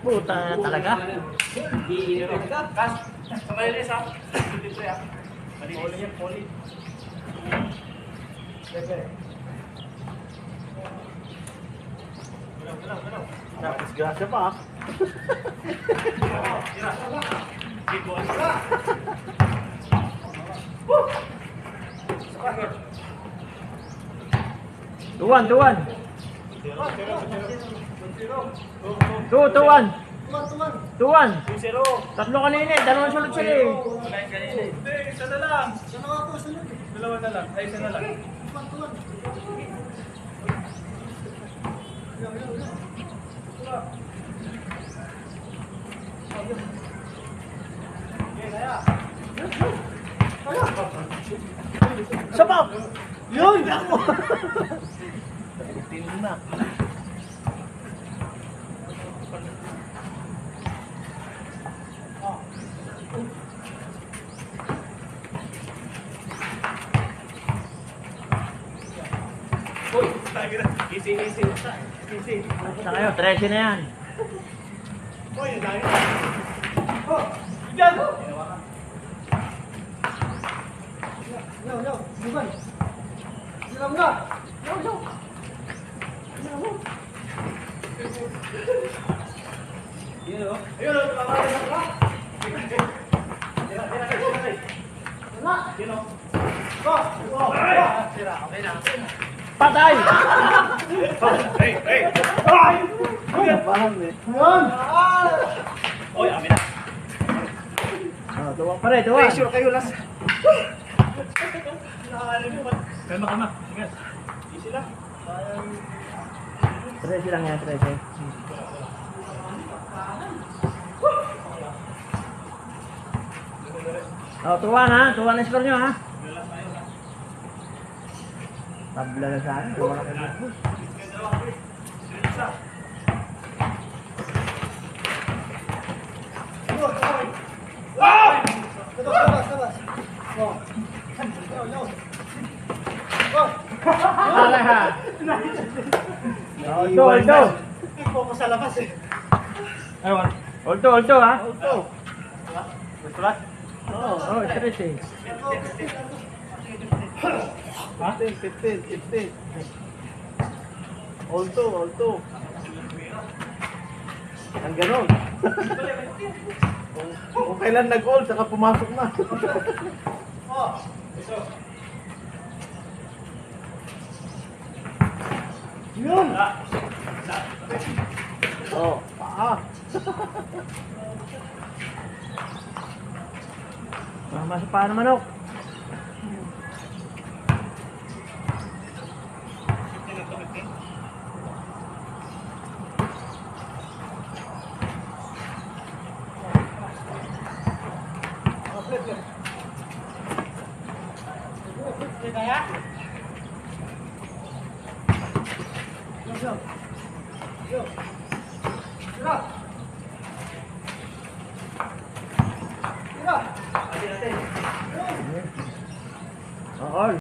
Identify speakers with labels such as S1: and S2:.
S1: Puta talaga.
S2: Kamalinis ha. Dito ha. Malinis yan, poli.
S1: Tapos grasya pa. Tuwan. Tuwan. Tatlo kanina eh, dalawang sulot sila eh.
S2: Hindi, isa na lang. Dalawa na lang. Ay, isa na lang.
S1: Sabaw! Yun! Ako! Tino na.
S2: Uy, tayo na. Easy.
S1: Sa kayo, 13 na yan.
S2: Uy, ang dami na. Oh, dyan! Ayun, tumamarin ako.
S1: Patay!
S2: Hey!
S1: Paham eh.
S2: Uy, amin na.
S1: Tuwan pa rin, tuwan.
S2: Pressure kayo last. Kalma. Sige. Easy lang.
S1: 13 lang yan, 13. Tuwan ha, tuwan na score nyo ha. Tabla na sa akin, tuwan na kayo. Olto.
S2: Focus sa labas eh.
S1: Ayun. Olto ha.
S2: Gusto lang?
S1: Oo, 13.
S2: Ha? 15. Alto.
S1: Ang ganon.
S2: Kung kailan nag-all, saka pumasok na.
S1: Yun. Masuk pa ng manok. Oo.